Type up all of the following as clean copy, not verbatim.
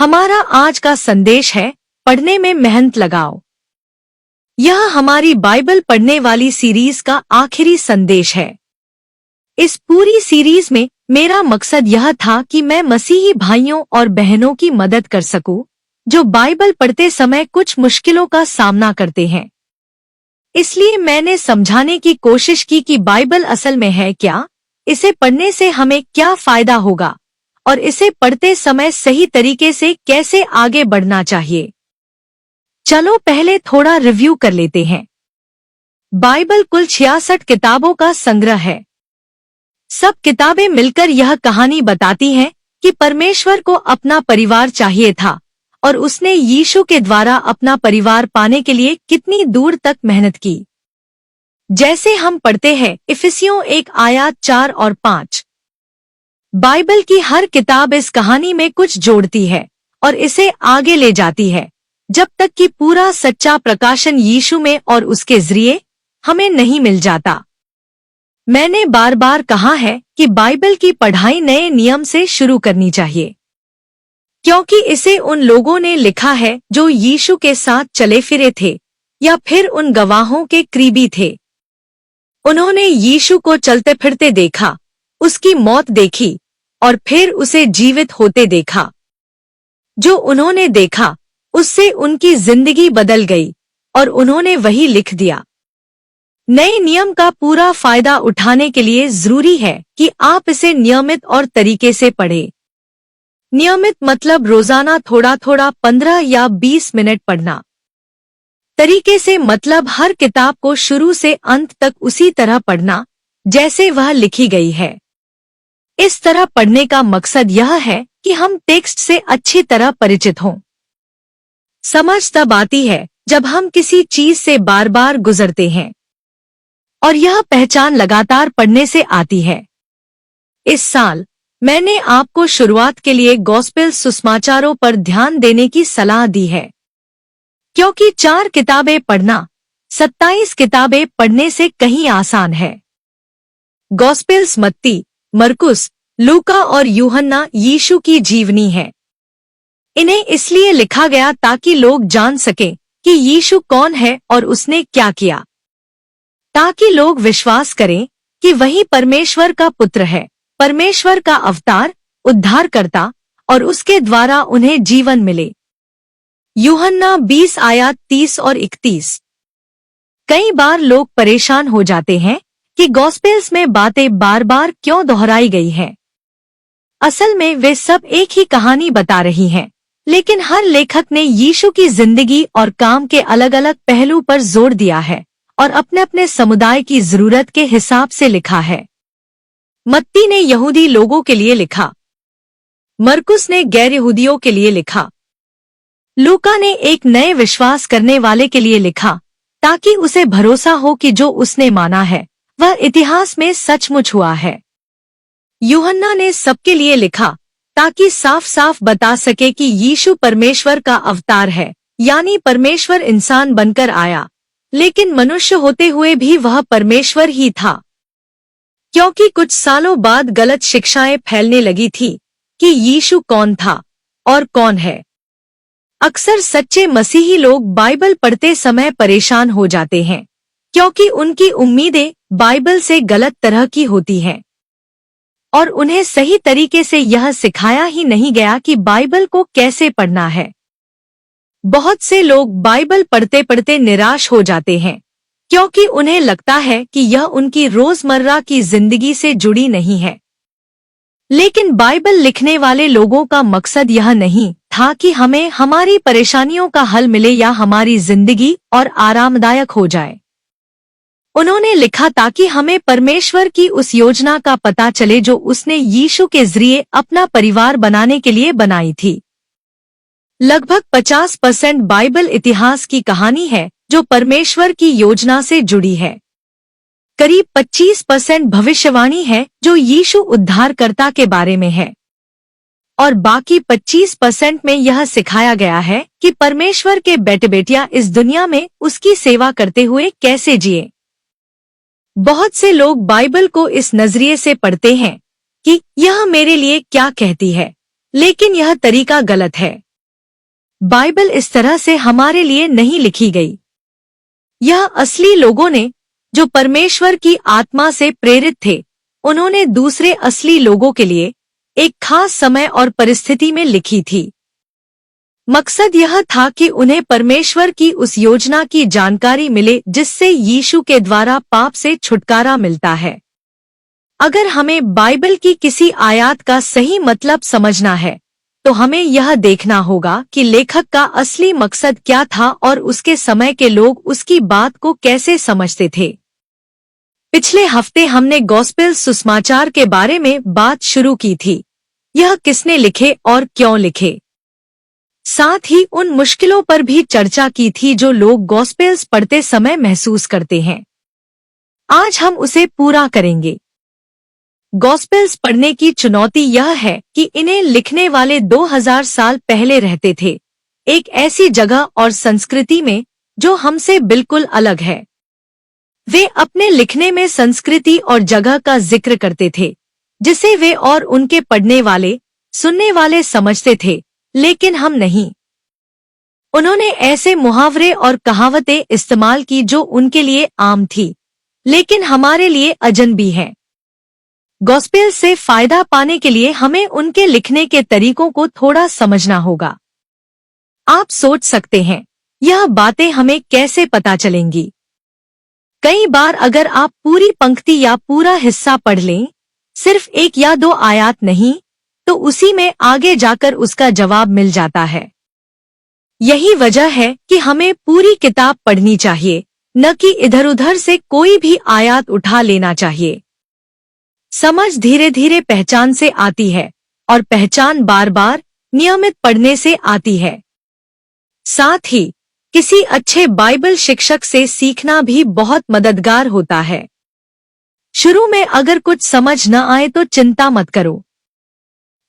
हमारा आज का संदेश है, पढ़ने में मेहनत लगाओ। यह हमारी बाइबल पढ़ने वाली सीरीज का आखिरी संदेश है। इस पूरी सीरीज में मेरा मकसद यह था कि मैं मसीही भाइयों और बहनों की मदद कर सकूं, जो बाइबल पढ़ते समय कुछ मुश्किलों का सामना करते हैं। इसलिए मैंने समझाने की कोशिश की कि बाइबल असल में है क्या, इसे पढ़ने से हमें क्या फायदा होगा और इसे पढ़ते समय सही तरीके से कैसे आगे बढ़ना चाहिए। चलो पहले थोड़ा रिव्यू कर लेते हैं। बाइबल कुल 66 किताबों का संग्रह है। सब किताबें मिलकर यह कहानी बताती हैं कि परमेश्वर को अपना परिवार चाहिए था और उसने यीशु के द्वारा अपना परिवार पाने के लिए कितनी दूर तक मेहनत की। जैसे हम पढ़ते हैं इफिसियों 1 आयत 4 और 5। बाइबल की हर किताब इस कहानी में कुछ जोड़ती है और इसे आगे ले जाती है, जब तक कि पूरा सच्चा प्रकाशन यीशु में और उसके जरिए हमें नहीं मिल जाता। मैंने बार बार कहा है कि बाइबल की पढ़ाई नए नियम से शुरू करनी चाहिए, क्योंकि इसे उन लोगों ने लिखा है जो यीशु के साथ चले फिरे थे या फिर उन गवाहों के करीबी थे। उन्होंने यीशु को चलते फिरते देखा, उसकी मौत देखी और फिर उसे जीवित होते देखा। जो उन्होंने देखा उससे उनकी जिंदगी बदल गई और उन्होंने वही लिख दिया। नए नियम का पूरा फायदा उठाने के लिए जरूरी है कि आप इसे नियमित और तरीके से पढ़ें। नियमित मतलब रोजाना थोड़ा थोड़ा 15 या 20 मिनट पढ़ना। तरीके से मतलब हर किताब को शुरू से अंत तक उसी तरह पढ़ना जैसे वह लिखी गई है। इस तरह पढ़ने का मकसद यह है कि हम टेक्स्ट से अच्छी तरह परिचित हों। समझ तब आती है जब हम किसी चीज से बार बार गुजरते हैं, और यह पहचान लगातार पढ़ने से आती है। इस साल मैंने आपको शुरुआत के लिए गॉस्पेल सुसमाचारों पर ध्यान देने की सलाह दी है, क्योंकि 4 किताबें पढ़ना 27 किताबें पढ़ने से कहीं आसान है। गॉस्पेल्स मत्ती, मरकुस, लूका और यूहन्ना यीशु की जीवनी है। इन्हें इसलिए लिखा गया ताकि लोग जान सकें कि यीशु कौन है और उसने क्या किया, ताकि लोग विश्वास करें कि वही परमेश्वर का पुत्र है, परमेश्वर का अवतार, उद्धारकर्ता, और उसके द्वारा उन्हें जीवन मिले। यूहन्ना 20 आयत 30 और 31। कई बार लोग परेशान हो जाते हैं कि गॉस्पेल्स में बातें बार बार क्यों दोहराई गई हैं। असल में वे सब एक ही कहानी बता रही हैं, लेकिन हर लेखक ने यीशु की जिंदगी और काम के अलग अलग पहलू पर जोर दिया है और अपने अपने समुदाय की जरूरत के हिसाब से लिखा है। मत्ती ने यहूदी लोगों के लिए लिखा, मरकुस ने गैर यहूदियों के लिए लिखा, लूका ने एक नए विश्वास करने वाले के लिए लिखा, ताकि उसे भरोसा हो कि जो उसने माना है वह इतिहास में सचमुच हुआ है। यूहन्ना ने सबके लिए लिखा, ताकि साफ साफ बता सके कि यीशु परमेश्वर का अवतार है, यानी परमेश्वर इंसान बनकर आया, लेकिन मनुष्य होते हुए भी वह परमेश्वर ही था। क्योंकि कुछ सालों बाद गलत शिक्षाएं फैलने लगी थी कि यीशु कौन था और कौन है। अक्सर सच्चे मसीही लोग बाइबल पढ़ते समय परेशान हो जाते हैं, क्योंकि उनकी उम्मीदें बाइबल से गलत तरह की होती हैं और उन्हें सही तरीके से यह सिखाया ही नहीं गया कि बाइबल को कैसे पढ़ना है। बहुत से लोग बाइबल पढ़ते पढ़ते निराश हो जाते हैं, क्योंकि उन्हें लगता है कि यह उनकी रोजमर्रा की जिंदगी से जुड़ी नहीं है। लेकिन बाइबल लिखने वाले लोगों का मकसद यह नहीं था कि हमें हमारी परेशानियों का हल मिले या हमारी जिंदगी और आरामदायक हो जाए। उन्होंने लिखा ताकि हमें परमेश्वर की उस योजना का पता चले जो उसने यीशु के जरिए अपना परिवार बनाने के लिए बनाई थी। लगभग 50% बाइबल इतिहास की कहानी है जो परमेश्वर की योजना से जुड़ी है। करीब 25% भविष्यवाणी है जो यीशु उद्धारकर्ता के बारे में है, और बाकी 25% में यह सिखाया गया है कि परमेश्वर के बेटे बेटियां इस दुनिया में उसकी सेवा करते हुए कैसे जिए। बहुत से लोग बाइबल को इस नजरिए से पढ़ते हैं कि यह मेरे लिए क्या कहती है, लेकिन यह तरीका गलत है। बाइबल इस तरह से हमारे लिए नहीं लिखी गई। यह असली लोगों ने, जो परमेश्वर की आत्मा से प्रेरित थे, उन्होंने दूसरे असली लोगों के लिए एक खास समय और परिस्थिति में लिखी थी। मकसद यह था कि उन्हें परमेश्वर की उस योजना की जानकारी मिले जिससे यीशु के द्वारा पाप से छुटकारा मिलता है। अगर हमें बाइबल की किसी आयत का सही मतलब समझना है, तो हमें यह देखना होगा कि लेखक का असली मकसद क्या था और उसके समय के लोग उसकी बात को कैसे समझते थे। पिछले हफ्ते हमने गॉस्पेल सुसमाचार के बारे में बात शुरू की थी। यह किसने लिखे और क्यों लिखे। साथ ही उन मुश्किलों पर भी चर्चा की थी जो लोग गॉस्पेल्स पढ़ते समय महसूस करते हैं। आज हम उसे पूरा करेंगे। गॉस्पेल्स पढ़ने की चुनौती यह है कि इन्हें लिखने वाले 2000 साल पहले रहते थे, एक ऐसी जगह और संस्कृति में जो हमसे बिल्कुल अलग है। वे अपने लिखने में संस्कृति और जगह का जिक्र करते थे जिसे वे और उनके पढ़ने वाले, सुनने वाले समझते थे, लेकिन हम नहीं। उन्होंने ऐसे मुहावरे और कहावतें इस्तेमाल की जो उनके लिए आम थी, लेकिन हमारे लिए अजनबी हैं। गॉस्पेल से फायदा पाने के लिए हमें उनके लिखने के तरीकों को थोड़ा समझना होगा। आप सोच सकते हैं, यह बातें हमें कैसे पता चलेंगी? कई बार अगर आप पूरी पंक्ति या पूरा हिस्सा पढ़ लें, सिर्फ 1 या 2 आयत नहीं, तो उसी में आगे जाकर उसका जवाब मिल जाता है। यही वजह है कि हमें पूरी किताब पढ़नी चाहिए, न कि इधर-उधर से कोई भी आयत उठा लेना चाहिए। समझ धीरे धीरे पहचान से आती है और पहचान बार बार नियमित पढ़ने से आती है। साथ ही किसी अच्छे बाइबल शिक्षक से सीखना भी बहुत मददगार होता है। शुरू में अगर कुछ समझ न आए तो चिंता मत करो।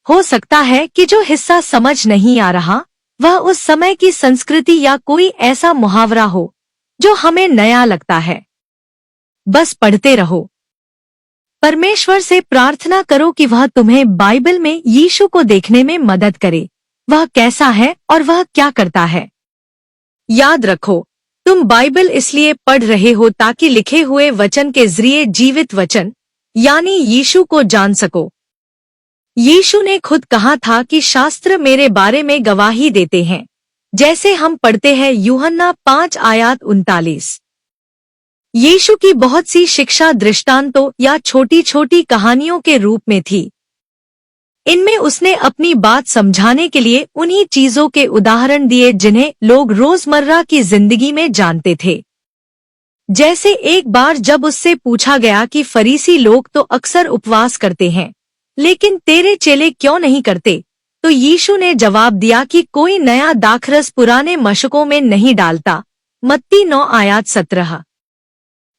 हो सकता है कि जो हिस्सा समझ नहीं आ रहा वह उस समय की संस्कृति या कोई ऐसा मुहावरा हो जो हमें नया लगता है। बस पढ़ते रहो। परमेश्वर से प्रार्थना करो कि वह तुम्हें बाइबल में यीशु को देखने में मदद करे, वह कैसा है और वह क्या करता है। याद रखो, तुम बाइबल इसलिए पढ़ रहे हो ताकि लिखे हुए वचन के जरिए जीवित वचन यानी यीशु को जान सको। यीशु ने खुद कहा था कि शास्त्र मेरे बारे में गवाही देते हैं, जैसे हम पढ़ते हैं यूहन्ना 5:39। यीशु की बहुत सी शिक्षा दृष्टांतों या छोटी छोटी कहानियों के रूप में थी। इनमें उसने अपनी बात समझाने के लिए उन्हीं चीजों के उदाहरण दिए जिन्हें लोग रोजमर्रा की जिंदगी में जानते थे। जैसे एक बार जब उससे पूछा गया कि फरीसी लोग तो अक्सर उपवास करते हैं, लेकिन तेरे चेले क्यों नहीं करते, तो यीशु ने जवाब दिया कि कोई नया दाखरस पुराने मशकों में नहीं डालता। मत्ती 9:17।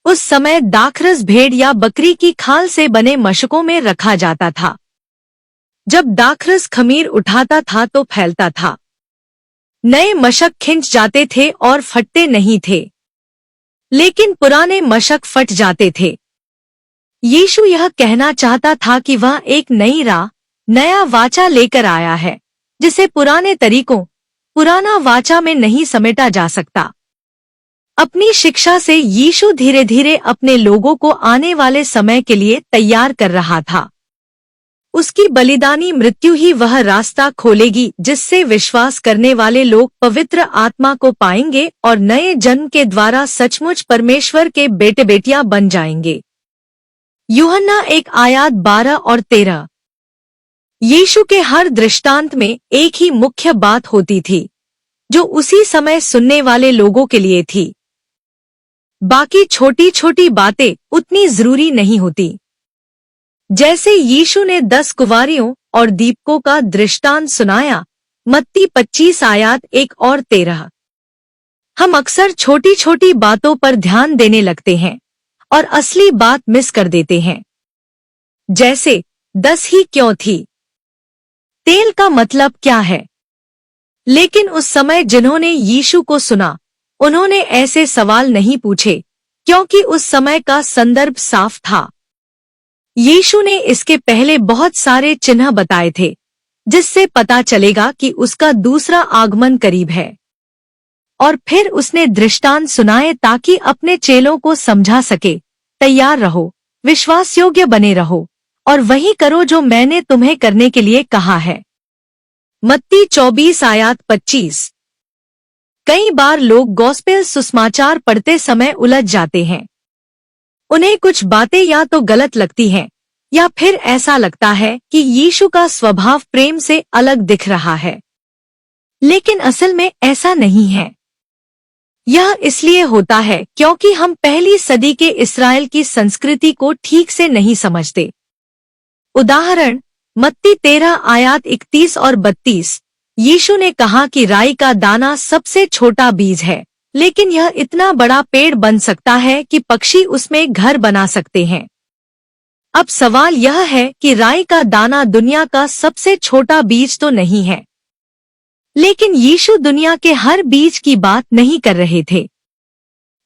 उस समय दाखरस भेड़ या बकरी की खाल से बने मशकों में रखा जाता था। जब दाखरस खमीर उठाता था तो फैलता था। नए मशक खिंच जाते थे और फटते नहीं थे, लेकिन पुराने मशक फट जाते थे। यीशु यह कहना चाहता था कि वह एक नई राह, नया वाचा लेकर आया है, जिसे पुराने तरीकों, पुराना वाचा में नहीं समेटा जा सकता। अपनी शिक्षा से यीशु धीरे धीरे अपने लोगों को आने वाले समय के लिए तैयार कर रहा था। उसकी बलिदानी मृत्यु ही वह रास्ता खोलेगी जिससे विश्वास करने वाले लोग पवित्र आत्मा को पाएंगे और नए जन्म के द्वारा सचमुच परमेश्वर के बेटे बेटियां बन जाएंगे। यूहन्ना 1:12 और 13। यीशु के हर दृष्टांत में एक ही मुख्य बात होती थी, जो उसी समय सुनने वाले लोगों के लिए थी। बाकी छोटी छोटी बातें उतनी जरूरी नहीं होती। जैसे यीशु ने 10 कुंवारियों और दीपकों का दृष्टांत सुनाया, मत्ती 25:1 और 13। हम अक्सर छोटी छोटी बातों पर ध्यान देने लगते हैं और असली बात मिस कर देते हैं। जैसे 10 ही क्यों थी? तेल का मतलब क्या है? लेकिन उस समय जिन्होंने यीशु को सुना, उन्होंने ऐसे सवाल नहीं पूछे, क्योंकि उस समय का संदर्भ साफ था। यीशु ने इसके पहले बहुत सारे चिन्ह बताए थे, जिससे पता चलेगा कि उसका दूसरा आगमन करीब है। और फिर उसने दृष्टांत सुनाए ताकि अपने चेलों को समझा सके, तैयार रहो, विश्वास योग्य बने रहो और वही करो जो मैंने तुम्हें करने के लिए कहा है। मत्ती 24 आयत 25। कई बार लोग गॉस्पेल सुसमाचार पढ़ते समय उलझ जाते हैं। उन्हें कुछ बातें या तो गलत लगती हैं या फिर ऐसा लगता है कि यीशु का स्वभाव प्रेम से अलग दिख रहा है। लेकिन असल में ऐसा नहीं है। यह इसलिए होता है क्योंकि हम पहली सदी के इस्राएल की संस्कृति को ठीक से नहीं समझते। उदाहरण, मत्ती 13 आयत 31 और 32। यीशु ने कहा कि राई का दाना सबसे छोटा बीज है, लेकिन यह इतना बड़ा पेड़ बन सकता है कि पक्षी उसमें घर बना सकते हैं। अब सवाल यह है कि राई का दाना दुनिया का सबसे छोटा बीज तो नहीं है। लेकिन यीशु दुनिया के हर बीज की बात नहीं कर रहे थे।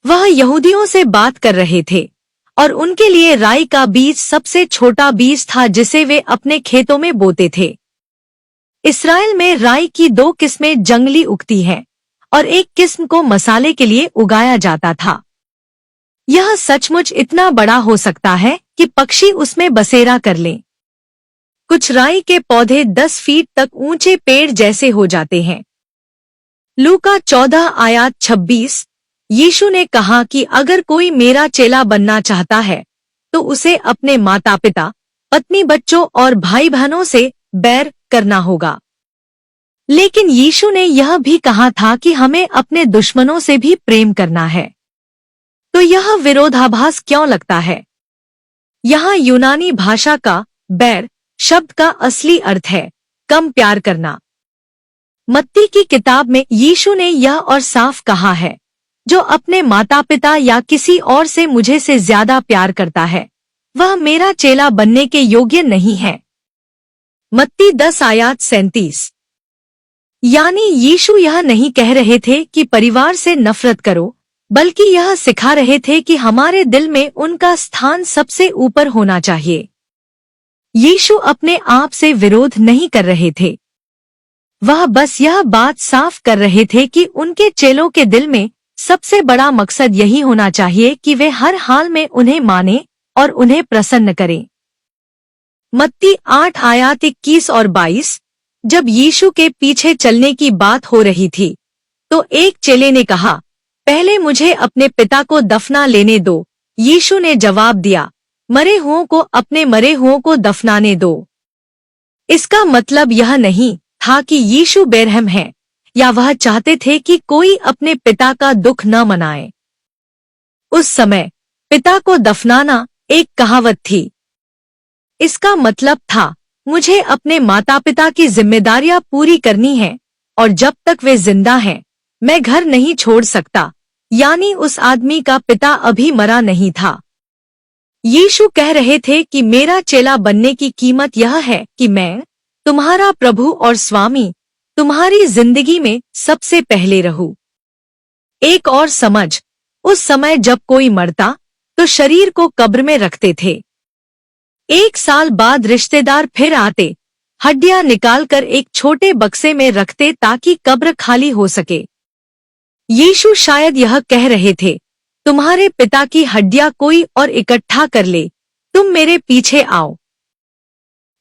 वह यहूदियों से बात कर रहे थे और उनके लिए राई का बीज सबसे छोटा बीज था जिसे वे अपने खेतों में बोते थे। इस्राएल में राई की 2 किस्में जंगली उगती हैं और एक किस्म को मसाले के लिए उगाया जाता था। यह सचमुच इतना बड़ा हो सकता है कि पक्षी उसमें बसेरा कर लें। कुछ राई के पौधे 10 फीट तक ऊंचे पेड़ जैसे हो जाते हैं। लूका 14 आयत 26। यीशु ने कहा कि अगर कोई मेरा चेला बनना चाहता है तो उसे अपने माता पिता, पत्नी, बच्चों और भाई बहनों से बैर करना होगा। लेकिन यीशु ने यह भी कहा था कि हमें अपने दुश्मनों से भी प्रेम करना है। तो यह विरोधाभास क्यों लगता है? यहाँ यूनानी भाषा का बैर शब्द का असली अर्थ है कम प्यार करना। मत्ती की किताब में यीशु ने यह और साफ कहा है, जो अपने माता पिता या किसी और से मुझे से ज्यादा प्यार करता है वह मेरा चेला बनने के योग्य नहीं है। मत्ती 10 आयत 37। यानी यीशु यह नहीं कह रहे थे कि परिवार से नफरत करो, बल्कि यह सिखा रहे थे कि हमारे दिल में उनका स्थान सबसे ऊपर होना चाहिए। यीशु अपने आप से विरोध नहीं कर रहे थे। वह बस यह बात साफ कर रहे थे कि उनके चेलों के दिल में सबसे बड़ा मकसद यही होना चाहिए कि वे हर हाल में उन्हें माने और उन्हें प्रसन्न करें। मत्ती 8 आयत 21 और 22। जब यीशु के पीछे चलने की बात हो रही थी तो एक चेले ने कहा, पहले मुझे अपने पिता को दफना लेने दो। यीशु ने जवाब दिया, मरे हुओं को अपने मरे हुओं को दफनाने दो। इसका मतलब यह नहीं था कि यीशु बेरहम है या वह चाहते थे कि कोई अपने पिता का दुख न मनाए। उस समय पिता को दफनाना एक कहावत थी। इसका मतलब था, मुझे अपने माता पिता की जिम्मेदारियां पूरी करनी है और जब तक वे जिंदा हैं मैं घर नहीं छोड़ सकता। यानी उस आदमी का पिता अभी मरा नहीं था। यीशु कह रहे थे कि मेरा चेला बनने की कीमत यह है कि मैं, तुम्हारा प्रभु और स्वामी, तुम्हारी जिंदगी में सबसे पहले रहूं। एक और समझ, उस समय जब कोई मरता तो शरीर को कब्र में रखते थे। 1 साल बाद रिश्तेदार फिर आते, हड्डियां निकालकर एक छोटे बक्से में रखते ताकि कब्र खाली हो सके। यीशु शायद यह कह रहे थे, तुम्हारे पिता की हड्डियां कोई और इकट्ठा कर ले, तुम मेरे पीछे आओ।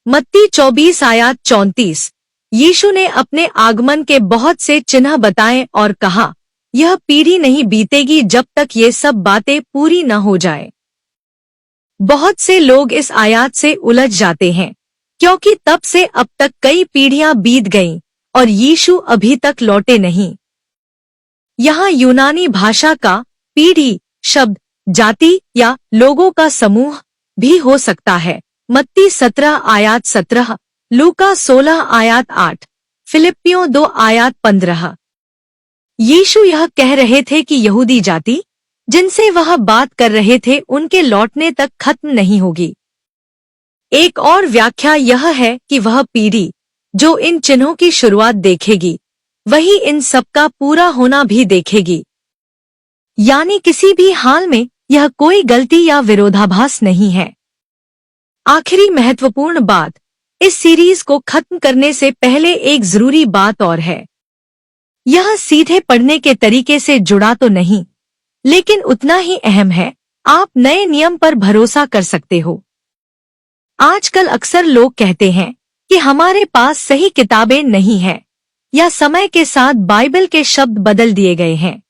मत्ती 24 आयत 34। यीशु ने अपने आगमन के बहुत से चिन्ह बताए और कहा, यह पीढ़ी नहीं बीतेगी जब तक ये सब बातें पूरी न हो जाए। बहुत से लोग इस आयत से उलझ जाते हैं क्योंकि तब से अब तक कई पीढ़ियां बीत गईं और यीशु अभी तक लौटे नहीं। यहाँ यूनानी भाषा का पीढ़ी शब्द जाति या लोगों का समूह भी हो सकता है। मत्ती 17 आयत 17, लूका 16 आयत 8, फिलिप्पियों 2 आयत 15। यीशु यह कह रहे थे कि यहूदी जाति जिनसे वह बात कर रहे थे उनके लौटने तक खत्म नहीं होगी। एक और व्याख्या यह है कि वह पीढ़ी जो इन चिन्हों की शुरुआत देखेगी वही इन सबका पूरा होना भी देखेगी। यानी किसी भी हाल में यह कोई गलती या विरोधाभास नहीं है। आखिरी महत्वपूर्ण बात, इस सीरीज को खत्म करने से पहले एक जरूरी बात और है। यह सीधे पढ़ने के तरीके से जुड़ा तो नहीं, लेकिन उतना ही अहम है। आप नए नियम पर भरोसा कर सकते हो। आजकल अक्सर लोग कहते हैं कि हमारे पास सही किताबें नहीं है या समय के साथ बाइबल के शब्द बदल दिए गए हैं।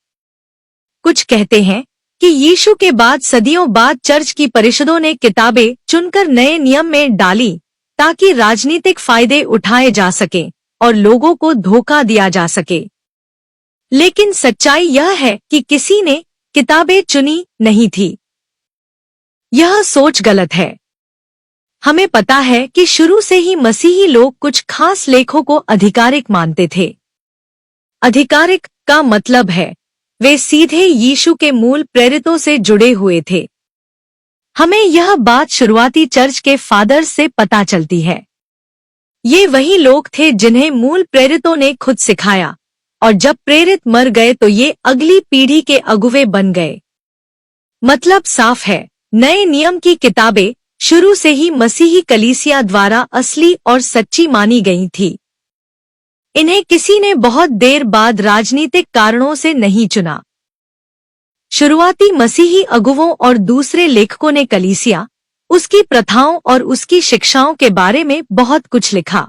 कुछ कहते हैं कि यीशु के बाद सदियों बाद चर्च की परिषदों ने किताबें चुनकर नए नियम में डाली ताकि राजनीतिक फायदे उठाए जा सके और लोगों को धोखा दिया जा सके। लेकिन सच्चाई यह है कि किसी ने किताबें चुनी नहीं थी। यह सोच गलत है। हमें पता है कि शुरू से ही मसीही लोग कुछ खास लेखों को आधिकारिक मानते थे। आधिकारिक का मतलब है वे सीधे यीशु के मूल प्रेरितों से जुड़े हुए थे। हमें यह बात शुरुआती चर्च के फादर्स से पता चलती है। ये वही लोग थे जिन्हें मूल प्रेरितों ने खुद सिखाया, और जब प्रेरित मर गए तो ये अगली पीढ़ी के अगुवे बन गए। मतलब साफ है, नए नियम की किताबें शुरू से ही मसीही कलीसिया द्वारा असली और सच्ची मानी गई थी। इन्हें किसी ने बहुत देर बाद राजनीतिक कारणों से नहीं चुना। शुरुआती मसीही अगुवों और दूसरे लेखकों ने कलीसिया, उसकी प्रथाओं और उसकी शिक्षाओं के बारे में बहुत कुछ लिखा।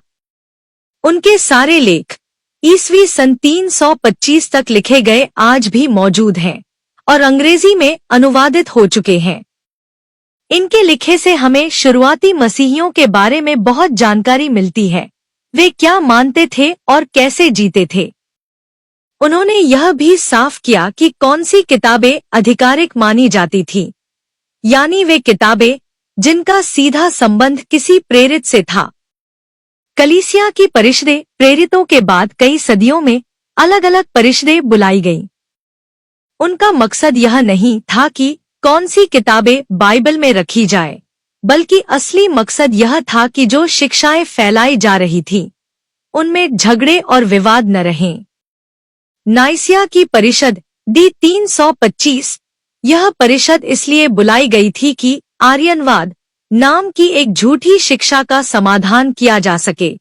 उनके सारे लेख ईस्वी सन 325 तक लिखे गए आज भी मौजूद हैं और अंग्रेजी में अनुवादित हो चुके हैं। इनके लिखे से हमें शुरुआती मसीहियों के बारे में बहुत जानकारी मिलती है। वे क्या मानते थे और कैसे जीते थे। उन्होंने यह भी साफ किया कि कौन सी किताबें आधिकारिक मानी जाती थीं, यानी वे किताबें जिनका सीधा संबंध किसी प्रेरित से था। कलीसिया की परिषदें प्रेरितों के बाद कई सदियों में अलग अलग परिषदें बुलाई गईं। उनका मकसद यह नहीं था कि कौन सी किताबें बाइबल में रखी जाए, बल्कि असली मकसद यह था कि जो शिक्षाएं फैलाई जा रही थीं, उनमें झगड़े और विवाद न रहें। नाइसिया की परिषद डी 325, यह परिषद इसलिए बुलाई गई थी कि आर्यनवाद नाम की एक झूठी शिक्षा का समाधान किया जा सके।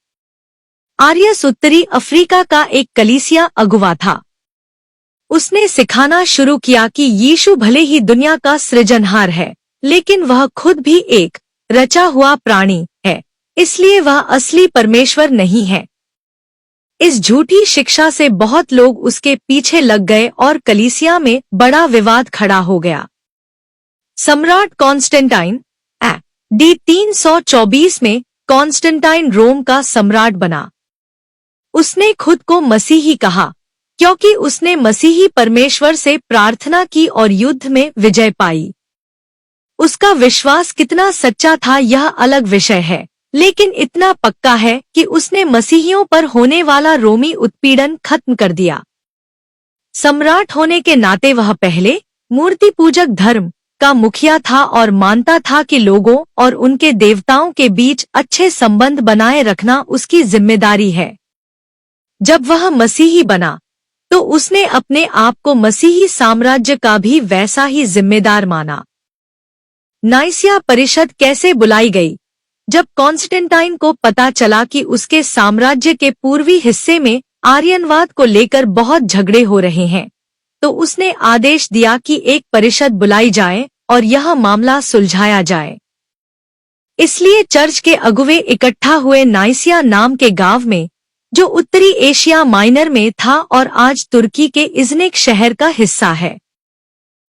आर्यस उत्तरी अफ्रीका का एक कलीसिया अगुवा था। उसने सिखाना शुरू किया कि यीशु भले ही दुनिया का सृजनहार है, लेकिन वह खुद भी एक रचा हुआ प्राणी है, इसलिए वह असली परमेश्वर नहीं है। इस झूठी शिक्षा से बहुत लोग उसके पीछे लग गए और कलीसिया में बड़ा विवाद खड़ा हो गया। सम्राट कॉन्स्टेंटाइन डी 324 में कॉन्स्टेंटाइन रोम का सम्राट बना। उसने खुद को मसीही कहा क्योंकि उसने मसीही परमेश्वर से प्रार्थना की और युद्ध में विजय पाई। उसका विश्वास कितना सच्चा था यह अलग विषय है, लेकिन इतना पक्का है कि उसने मसीहियों पर होने वाला रोमी उत्पीड़न खत्म कर दिया। सम्राट होने के नाते वह पहले मूर्ति पूजक धर्म का मुखिया था और मानता था कि लोगों और उनके देवताओं के बीच अच्छे संबंध बनाए रखना उसकी जिम्मेदारी है। जब वह मसीही बना तो उसने अपने आप को मसीही साम्राज्य का भी वैसा ही जिम्मेदार माना। नाइसिया परिषद कैसे बुलाई गई? जब कॉन्स्टेंटाइन को पता चला कि उसके साम्राज्य के पूर्वी हिस्से में आर्यनवाद को लेकर बहुत झगड़े हो रहे हैं, तो उसने आदेश दिया कि एक परिषद बुलाई जाए और यह मामला सुलझाया जाए। इसलिए चर्च के अगुवे इकट्ठा हुए नाइसिया नाम के गांव में, जो उत्तरी एशिया माइनर में था और आज तुर्की के इज़्निक शहर का हिस्सा है।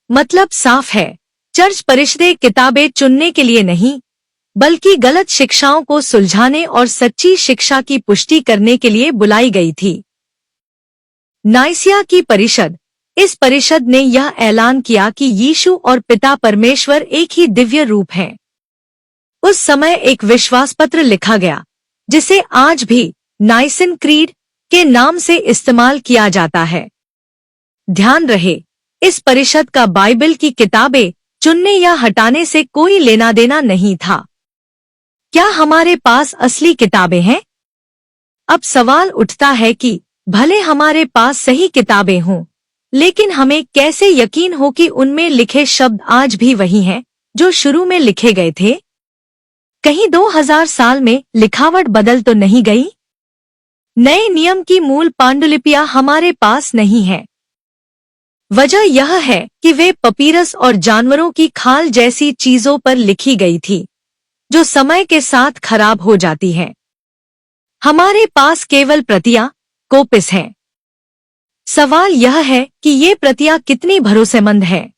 मतलब साफ है, चर्च परिषदें किताबें चुनने के लिए नहीं, बल्कि गलत शिक्षाओं को सुलझाने और सच्ची शिक्षा की पुष्टि करने के लिए बुलाई गई थी। नाइसिया की परिषद, इस परिषद ने यह ऐलान किया कि यीशु और पिता परमेश्वर एक ही दिव्य रूप हैं। उस समय एक विश्वास पत्र लिखा गया, जिसे आज भी नाइसिन क्रीड के नाम से इस्तेमाल किया जाता है। ध्यान रहे, इस परिषद का बाइबल की किताबें चुनने या हटाने से कोई लेना देना नहीं था। क्या हमारे पास असली किताबें हैं? अब सवाल उठता है कि भले हमारे पास सही किताबें हों, लेकिन हमें कैसे यकीन हो कि उनमें लिखे शब्द आज भी वही हैं जो शुरू में लिखे गए थे? कहीं 2000 साल में लिखावट बदल तो नहीं गई? नए नियम की मूल पांडुलिपियां हमारे पास नहीं है। वजह यह है कि वे पपीरस और जानवरों की खाल जैसी चीजों पर लिखी गई थी, जो समय के साथ खराब हो जाती हैं। हमारे पास केवल प्रतियां, कोपिस हैं। सवाल यह है कि ये प्रतियां कितनी भरोसेमंद हैं।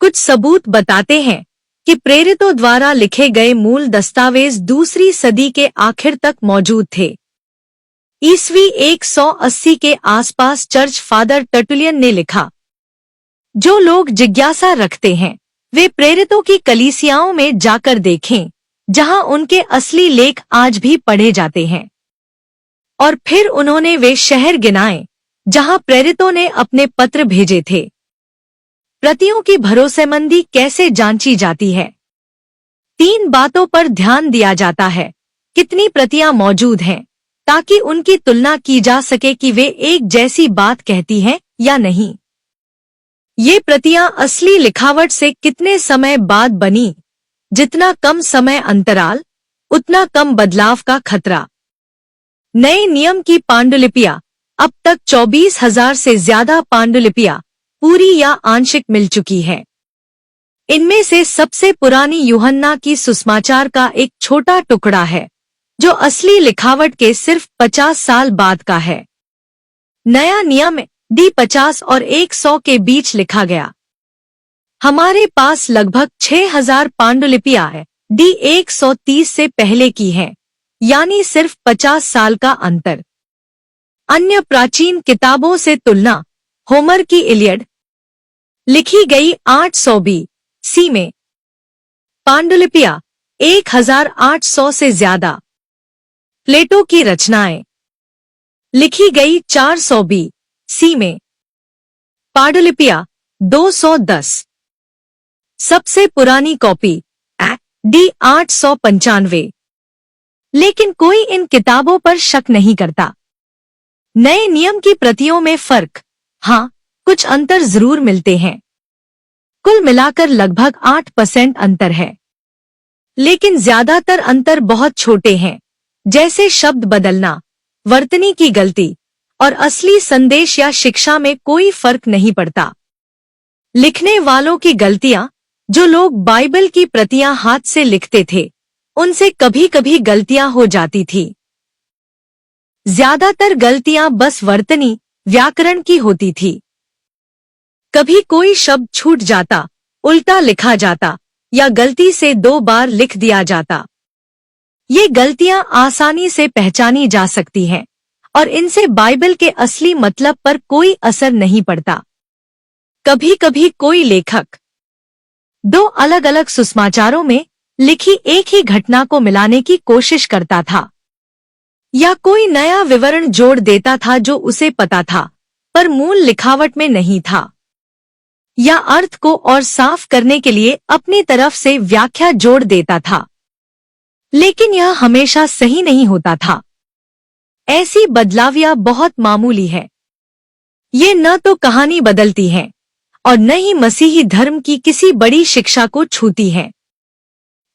कुछ सबूत बताते हैं कि प्रेरितों द्वारा लिखे गए मूल दस्तावेज दूसरी सदी के आखिर तक मौजूद थे। ईस्वी 180 के आसपास चर्च फादर टर्टुलियन ने लिखा, जो लोग जिज्ञासा रखते हैं वे प्रेरितों की कलीसियाओं में जाकर देखें, जहां उनके असली लेख आज भी पढ़े जाते हैं। और फिर उन्होंने वे शहर गिनाए जहां प्रेरितों ने अपने पत्र भेजे थे। प्रतियों की भरोसेमंदी कैसे जांची जाती है? 3 बातों पर ध्यान दिया जाता है। कितनी प्रतियां मौजूद हैं, ताकि उनकी तुलना की जा सके कि वे एक जैसी बात कहती हैं या नहीं। ये प्रतियां असली लिखावट से कितने समय बाद बनी? जितना कम समय अंतराल, उतना कम बदलाव का खतरा। नए नियम की पांडुलिपियां। अब तक 24,000 से ज्यादा पांडुलिपियां पूरी या आंशिक मिल चुकी है। इनमें से सबसे पुरानी यूहन्ना की सुसमाचार का एक छोटा टुकड़ा है, जो असली लिखावट के सिर्फ 50 साल बाद का है। नया नियम डी 50 और 100 के बीच लिखा गया। हमारे पास लगभग 6,000 पांडुलिपियां हैं, डी 130 से पहले की हैं, यानी सिर्फ 50 साल का अंतर। अन्य प्राचीन किताबों से तुलना। होमर की इलियड लिखी गई 800 BC में। पांडुलिपियां 1800 से ज्यादा। प्लेटो की रचनाएं लिखी गई 400 BC में। पांडुलिपियां 210। सबसे पुरानी कॉपी डी 895। लेकिन कोई इन किताबों पर शक नहीं करता। नए नियम की प्रतियों में फर्क। हाँ, कुछ अंतर जरूर मिलते हैं। कुल मिलाकर लगभग 8% अंतर है। लेकिन ज्यादातर अंतर बहुत छोटे हैं, जैसे शब्द बदलना, वर्तनी की गलती, और असली संदेश या शिक्षा में कोई फर्क नहीं पड़ता। लिखने वालों की गलतियां। जो लोग बाइबल की प्रतियां हाथ से लिखते थे, उनसे कभी कभी गलतियां हो जाती थी। ज्यादातर गलतियां बस वर्तनी, व्याकरण की होती थी। कभी कोई शब्द छूट जाता, उल्टा लिखा जाता, या गलती से 2 बार लिख दिया जाता। ये गलतियां आसानी से पहचानी जा सकती हैं, और इनसे बाइबल के असली मतलब पर कोई असर नहीं पड़ता। कभी कभी कोई लेखक 2 अलग अलग सुसमाचारों में लिखी एक ही घटना को मिलाने की कोशिश करता था, या कोई नया विवरण जोड़ देता था जो उसे पता था पर मूल लिखावट में नहीं था, या अर्थ को और साफ करने के लिए अपनी तरफ से व्याख्या जोड़ देता था। लेकिन यह हमेशा सही नहीं होता था। ऐसी बदलावियां बहुत मामूली है। ये न तो कहानी बदलती हैं और न ही मसीही धर्म की किसी बड़ी शिक्षा को छूती हैं।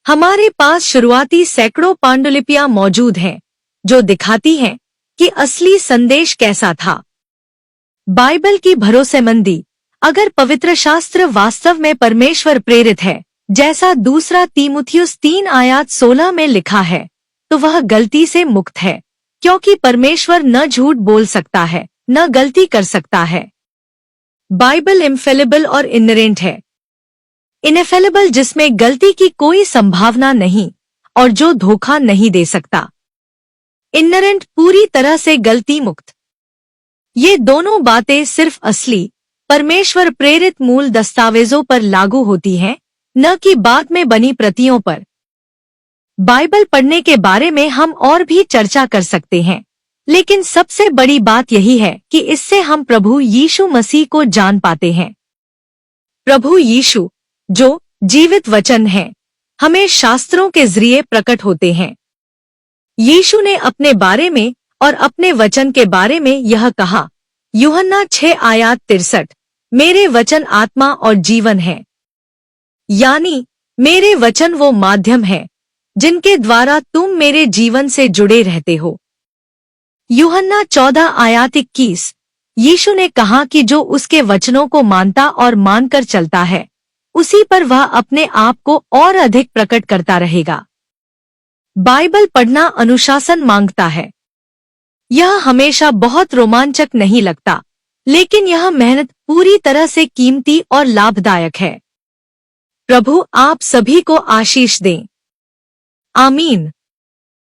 हमारे पास शुरुआती सैकड़ों पांडुलिपियां मौजूद हैं, जो दिखाती हैं कि असली संदेश कैसा था। बाइबल की भरोसेमंदी। अगर पवित्र शास्त्र वास्तव में परमेश्वर प्रेरित है, जैसा दूसरा तीमुथियुस 3:16 में लिखा है, तो वह गलती से मुक्त है, क्योंकि परमेश्वर न झूठ बोल सकता है, न गलती कर सकता है। बाइबल इनफेलिबल और इनरेंट है। इनफेलिबल जिसमें गलती की कोई संभावना नहीं और जो धोखा नहीं दे सकता। इनरेंट पूरी तरह से गलती मुक्त। ये दोनों बातें सिर्फ असली, परमेश्वर प्रेरित मूल दस्तावेजों पर लागू होती हैं, न कि बाद में बनी प्रतियों पर। बाइबल पढ़ने के बारे में हम और भी चर्चा कर सकते हैं, लेकिन सबसे बड़ी बात यही है कि इससे हम प्रभु यीशु मसीह को जान पाते हैं। प्रभु यीशु, जो जीवित वचन है, हमें शास्त्रों के जरिए प्रकट होते हैं। यीशु ने अपने बारे में और अपने वचन के बारे में यह कहा, यूहन्ना 6:63, मेरे वचन आत्मा और जीवन है। यानी मेरे वचन वो माध्यम है जिनके द्वारा तुम मेरे जीवन से जुड़े रहते हो। यूहन्ना 14 आयत 21। यीशु ने कहा कि जो उसके वचनों को मानता और मानकर चलता है, उसी पर वह अपने आप को और अधिक प्रकट करता रहेगा। बाइबल पढ़ना अनुशासन मांगता है। यह हमेशा बहुत रोमांचक नहीं लगता, लेकिन यह मेहनत पूरी तरह से कीमती और लाभदायक है। प्रभु आप सभी को आशीष दें। आमीन।